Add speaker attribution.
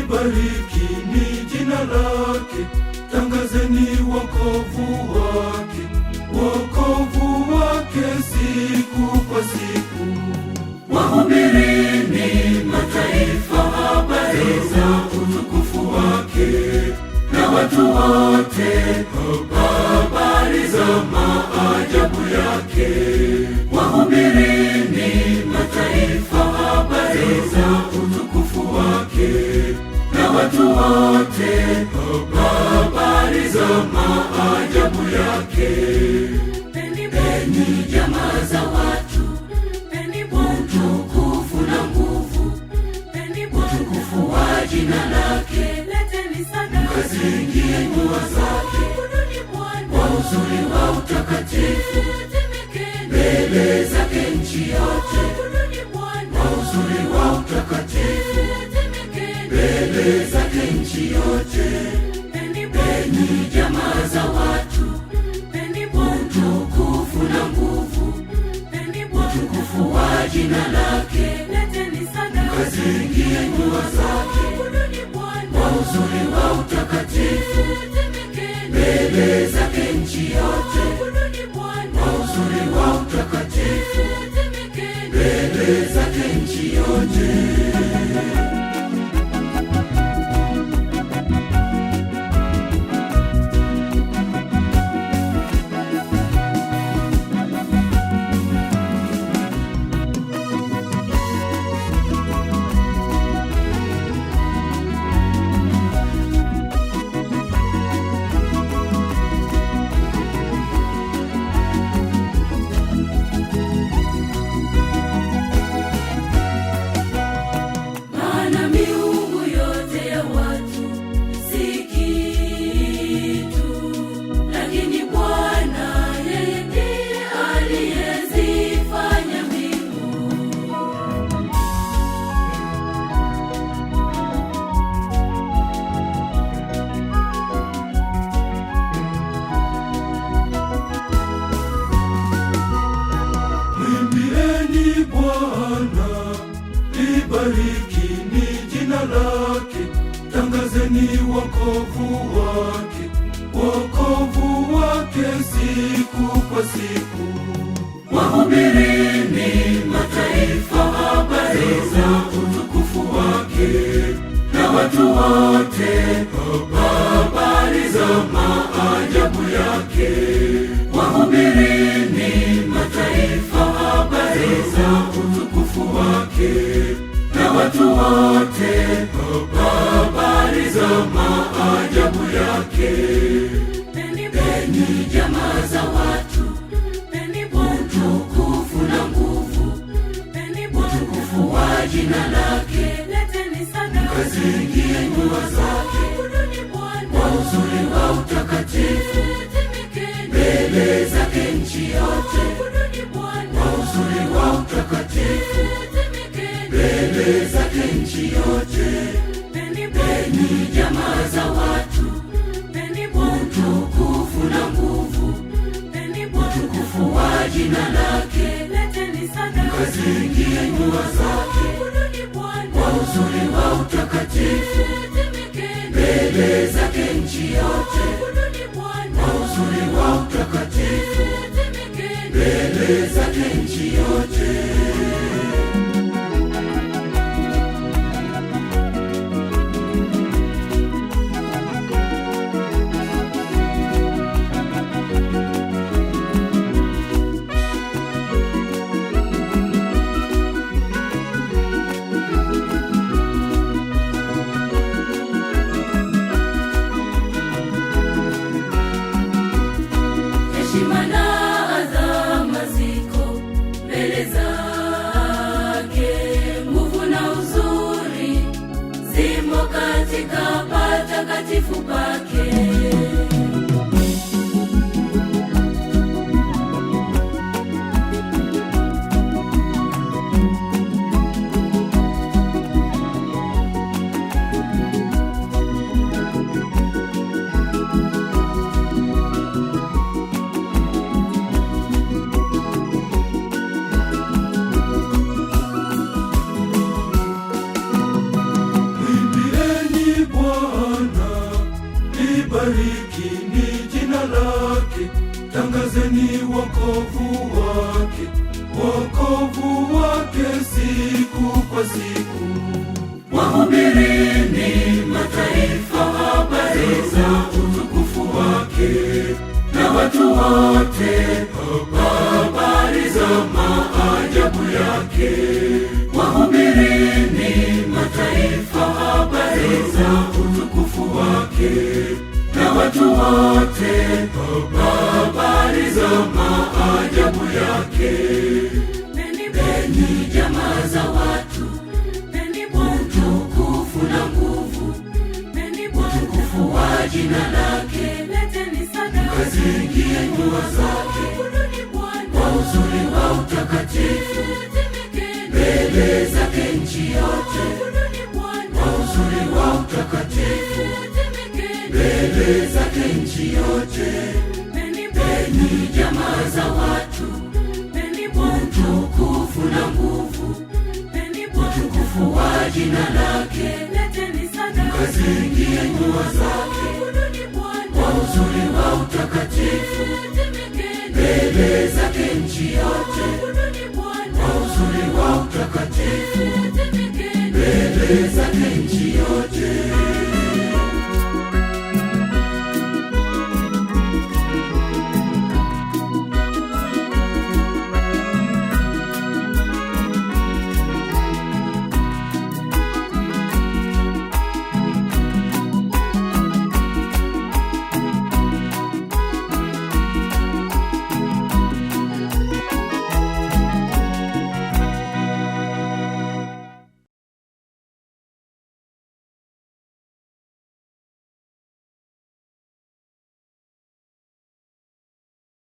Speaker 1: Barikini jina lake, tangazeni wokovu wake, wokovu wake siku kwa siku. Wahubirini mataifa habari za utukufu wake, na watu wote habari za maajabu yake. Wahubirini mataifa habari za utukufu wake, watu wote habari za maajabu yake. Peni jamaa za watu, peni utukufu na nguvu, peni utukufu wa jina lake. Leteni sadaka, mkazingie nyua zake kwa uzuri wa utakatifu, mbele zake nchi yote kwa uzuri wa utakatifu, mbele zake nchi yote. Peni jamaa za watu, peni utukufu na nguvu, peni utukufu wa jina lake. Leteni sadaka, mkazingie nyua zake kwa uzuri wa utakatifu, mbele zake nchi yote kwa uzuri wa utakatifu, mbele zake nchi yote. Barikini jina lake, tangazeni wokovu wake, wokovu wake siku kwa siku. Wahubirini mataifa habari za utukufu wake, na watu wote habari za maajabu yake. Wahubirini mataifa habari za utukufu wake, watu wote habari za maajabu yake. Peni jamaa za watu, peni utukufu na nguvu, peni utukufu wa jina lake. Leteni sadaka, mkazingie nyua zake kwa uzuri wa utakatifu, mbele zake nchi yote kwa uzuri wa utakatifu, mbele zake nchi yote. Peni jamaa za watu, peni utukufu na nguvu, peni utukufu wa jina lake. Leteni sadaka, mkazingie nyua zake kwa uzuri wa utakatifu, mbele zake nchi yote kwa uzuri wa utakatifu, mbele zake nchi yote. Heshima na adhama ziko mbele pake.
Speaker 2: Barikini jina lake, tangazeni wokovu wake siku kwa siku.
Speaker 1: Wahubirini mataifa habari za utukufu wake, na watu wote habari za maajabu yake. Wahubirini mataifa habari za utukufu wake, na watu wote habari za maajabu yake. Peni jamaa za watu, peni utukufu na nguvu, peni utukufu wa jina lake. Leteni sadaka, mkazingie nyua zake kwa uzuri wa utakatifu, mbele zake nchi yote kwa uzuri wa utakatifu, mbele zake nchi yote. Peni jamaa za watu, peni utukufu na nguvu, peni utukufu wa jina lake. Leteni sadaka, mkazingie nyua zake kwa uzuri wa utakatifu, mbele zake nchi yote kwa uzuri wa utakatifu, mbele zake nchi yote.